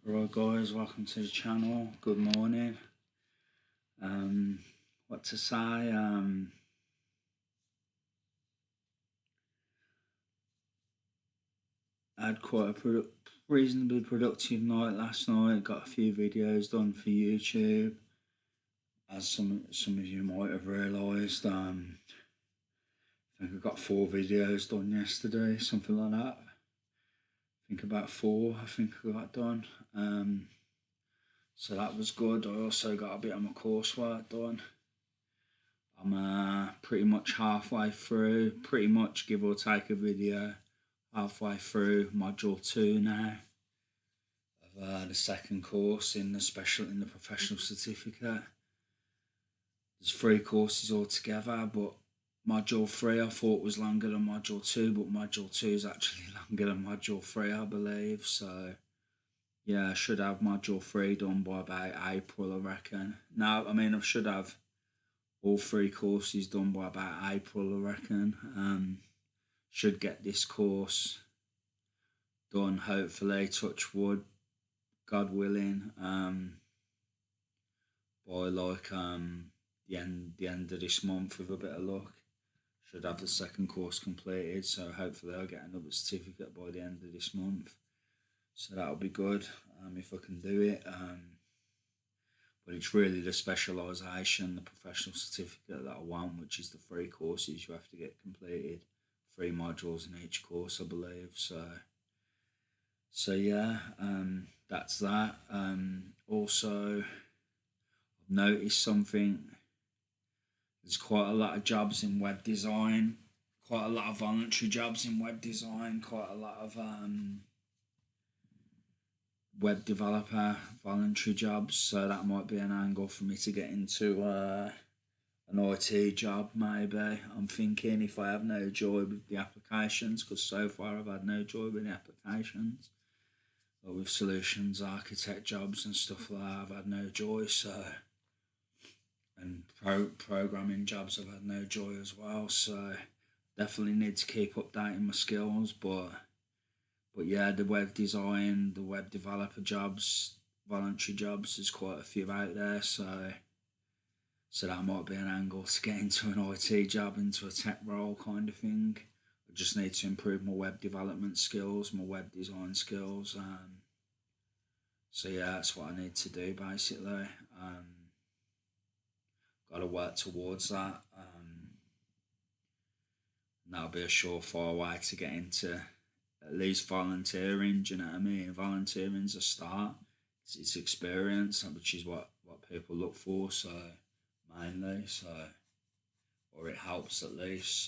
Right guys, welcome to the channel. Good morning. Um, what to say? I had quite a reasonably productive night last night. Got a few videos done for YouTube, as some of you might have realised. I think I got 4 videos done yesterday, something like that. I think about 4. I think I got done. So that was good. I also got a bit of my coursework done. I'm pretty much halfway through, pretty much give or take a video, halfway through module 2 now of the second course in the professional certificate. There's 3 courses altogether, but module 3 I thought was longer than module 2, but module 2 is actually longer than module 3, I believe. So yeah, I should have module 3 done by about April, I reckon. No, I mean I should have all 3 courses done by about April, I reckon. Should get this course done, hopefully, touch wood, God willing, by the end of this month with a bit of luck. Should have the second course completed, so hopefully I'll get another certificate by the end of this month. So that'll be good if I can do it. But it's really the specialisation, the professional certificate that I want, which is the 3 courses you have to get completed, 3 modules in each course, I believe. So yeah, that's that. Also, I've noticed something. There's quite a lot of jobs in web design, quite a lot of voluntary jobs in web design, quite a lot of web developer voluntary jobs. So that might be an angle for me to get into an IT job, maybe. I'm thinking if I have no joy with the applications, because so far I've had no joy with the applications, but with solutions architect jobs and stuff like that, I've had no joy. So, and programming jobs, I've had no joy as well. So, definitely need to keep updating my skills. But yeah, the web design, the web developer jobs, voluntary jobs, there's quite a few out there. So that might be an angle to get into an IT job, into a tech role kind of thing. I just need to improve my web development skills, my web design skills. So yeah, that's what I need to do basically. Got to work towards that. And that'll be a surefire way to get into at least volunteering. Do you know what I mean? Volunteering's a start. It's experience, which is what people look for. So mainly, or it helps at least.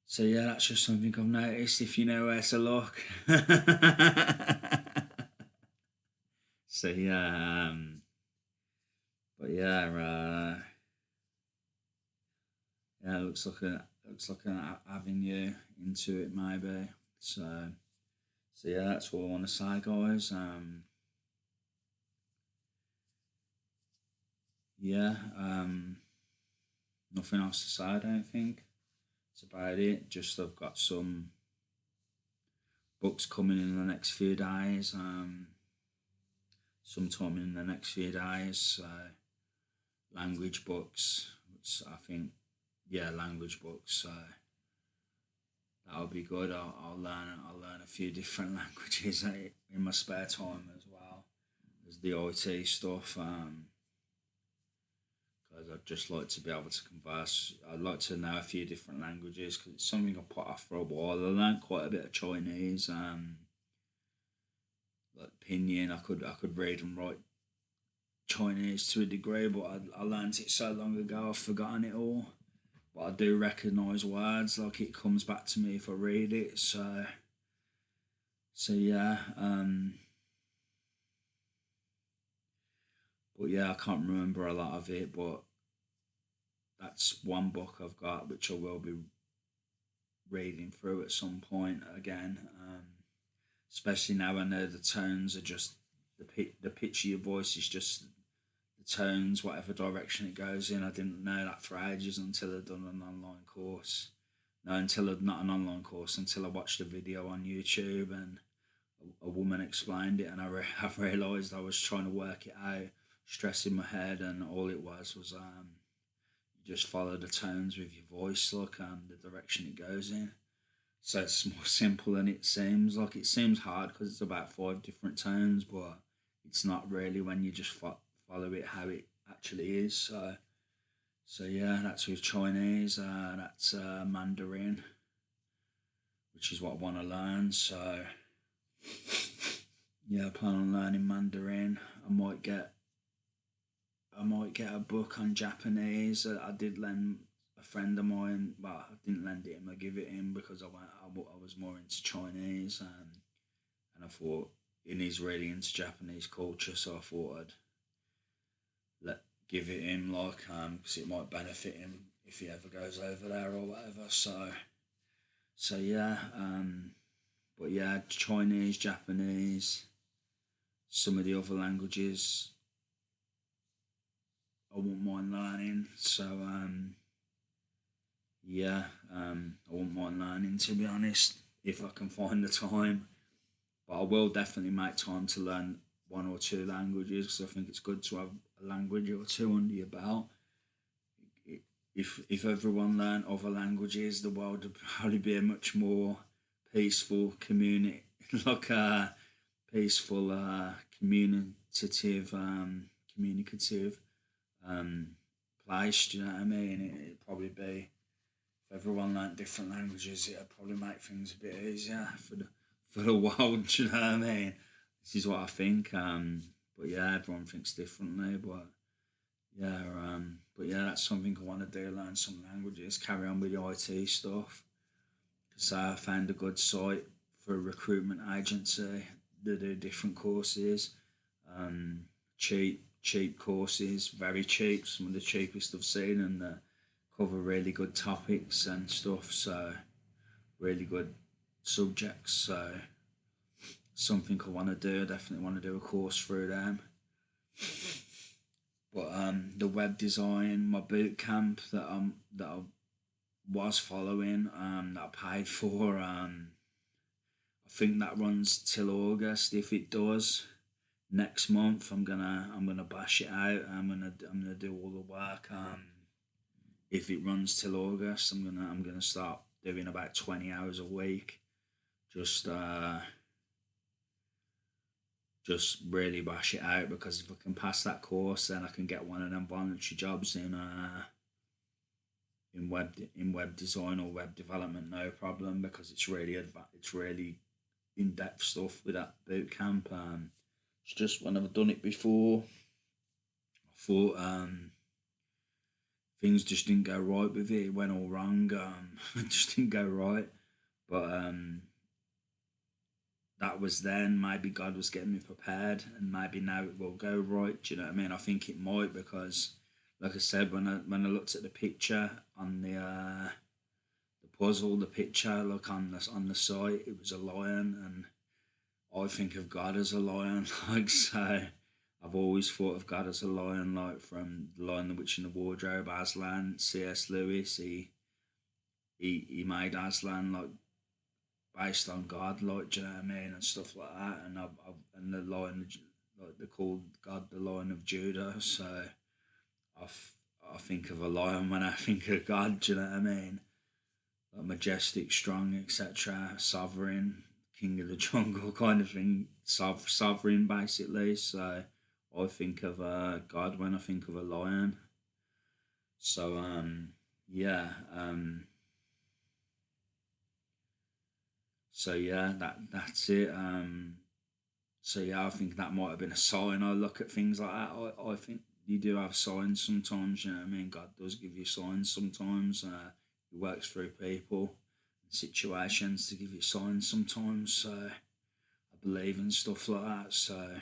So yeah, that's just something I've noticed. If you know where to look. So yeah, but yeah, yeah, looks like an avenue into it maybe. So yeah, that's what I want to say, guys. Yeah, nothing else to say. I don't think. That's about it. Just I've got some books coming in the next few days. Sometime in the next few days. Language books. Which I think, yeah, language books. That'll be good. I'll learn a few different languages in my spare time as well as the IT stuff. Because I'd just like to be able to converse. I'd like to know a few different languages because it's something I put off for a while. I learned quite a bit of Chinese. Like Pinyin, I could read and write Chinese to a degree, but I learned it so long ago I've forgotten it all. But I do recognise words, like it comes back to me if I read it. So yeah. But yeah, I can't remember a lot of it. But that's one book I've got which I will be reading through at some point again. Especially now I know the tones are just the pitch of your voice is just the tones, whatever direction it goes in. I didn't know that for ages until I'd done an online course. No, until not an online course, until I watched a video on YouTube and a woman explained it, and I realised I was trying to work it out, stressing my head, and all it was you just follow the tones with your voice, like the direction it goes in. So it's more simple than it seems. Like it seems hard because it's about five different tones, but it's not really when you just follow it how it actually is. So yeah, that's with Chinese. That's Mandarin, which is what I want to learn. So yeah, I plan on learning Mandarin. I might get a book on Japanese. I did lend a friend of mine. Well, I didn't lend it him. I give it him because I was more into Chinese, and I thought, and he's really into Japanese culture, so I thought I'd let give it him, like, because it might benefit him if he ever goes over there or whatever. So yeah, but yeah, Chinese, Japanese, some of the other languages I wouldn't mind learning. So yeah, I wouldn't mind learning, to be honest, if I can find the time. But I will definitely make time to learn one or two languages because I think it's good to have a language or two under your belt. If everyone learned other languages, the world would probably be a much more peaceful community, like a peaceful, communicative um, place. Do you know what I mean? It'd probably be, if everyone learnt different languages, it'd probably make things a bit easier for the world. Do you know what I mean? This is what I think. But yeah, everyone thinks differently. But yeah, that's something I want to do. Learn some languages, carry on with the IT stuff. Because I found a good site for a recruitment agency. They do different courses, um, cheap courses, very cheap, some of the cheapest I've seen, and cover really good topics and stuff. So really good subjects. So something I want to do. I definitely want to do a course through them. But the web design, my boot camp that I was following, that I paid for, I think that runs till August. If it does, next month I'm gonna bash it out. I'm gonna do all the work. If it runs till August, I'm gonna start doing about 20 hours a week. Just just really bash it out, because if I can pass that course, then I can get one of them voluntary jobs in web design or web development, no problem, because it's really in depth stuff with that boot camp. It's just when I've done it before, I thought things just didn't go right with it. It went all wrong. It just didn't go right. But that was then. Maybe God was getting me prepared, and maybe now it will go right. Do you know what I mean? I think it might, because, like I said, when I looked at the picture on the puzzle, the picture, look on the site, it was a lion, and I think of God as a lion. Like, so I've always thought of God as a lion, like from The Lion, the Witch, and the Wardrobe, Aslan, C.S. Lewis. He made Aslan, like, based on God, like, do you know what I mean, and stuff like that. And the lion, like, they called God the Lion of Judah. So I think of a lion when I think of God. Do you know what I mean? Like, majestic, strong, etc., sovereign, king of the jungle kind of thing. Sovereign, basically. So I think of God when I think of a lion. So yeah. So yeah, that's it. So yeah, I think that might have been a sign. I look at things like that. I think you do have signs sometimes. You know what I mean? God does give you signs sometimes. He works through people and situations to give you signs sometimes. So I believe in stuff like that. So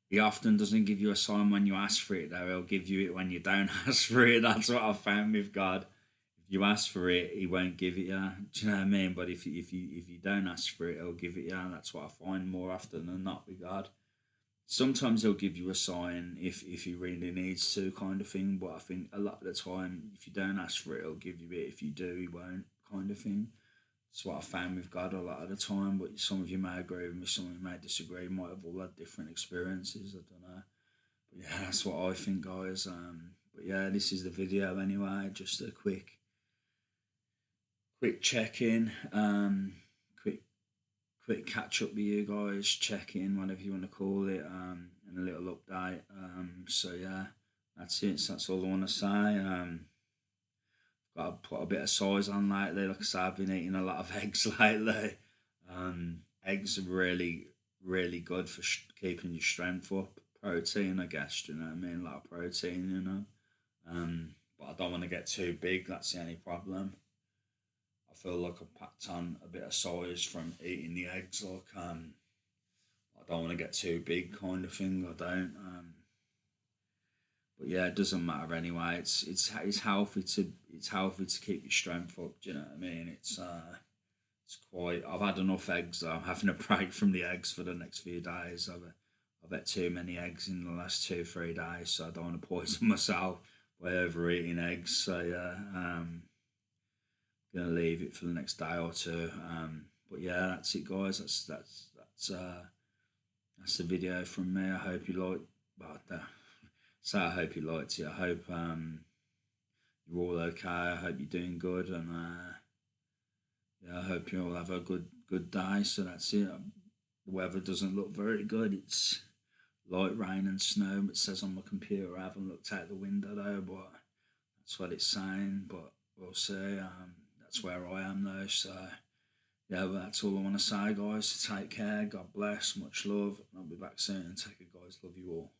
he often doesn't give you a sign when you ask for it, though. He'll give you it when you don't ask for it. That's what I've found with God. If you ask for it, he won't give it you. Do you know what I mean? But if you don't ask for it, he'll give it you. That's what I find more often than not with God. Sometimes he'll give you a sign if he really needs to, kind of thing. But I think a lot of the time, if you don't ask for it, he'll give you it. If you do, he won't, kind of thing. It's what I found with God a lot of the time. But some of you may agree with me, some of you may disagree. Might have all had different experiences. I don't know. But yeah, that's what I think, guys. But yeah, this is the video anyway. Just a quick check in. Quick catch up with you guys. Check in, whatever you want to call it. And a little update. So yeah, that's it. So that's all I want to say. Got to put a bit of size on lately. Like I said, I've been eating a lot of eggs lately. Eggs are really good for keeping your strength up. Protein, I guess. Do you know what I mean? A lot of protein, you know. But I don't want to get too big. That's the only problem. I feel like I packed on a bit of size from eating the eggs. Like I don't want to get too big, kind of thing. I don't. But yeah, it doesn't matter anyway. It's healthy to keep your strength up. Do you know what I mean? It's quite. I've had enough eggs. I'm having a break from the eggs for the next few days. I've had too many eggs in the last 2 3 days, so I don't want to poison myself by overeating eggs. So yeah, gonna leave it for the next day or two. But yeah, that's it, guys. That's the video from me. I hope you liked. Well, so I hope you liked it. I hope you're all okay. I hope you're doing good, and yeah, I hope you all have a good day. So that's it. The weather doesn't look very good. It's light rain and snow. It says on my computer. I haven't looked out the window though, but that's what it's saying. But we'll see. That's where I am though. So yeah, but that's all I want to say, guys. Take care. God bless. Much love. I'll be back soon. Take care, guys. Love you all.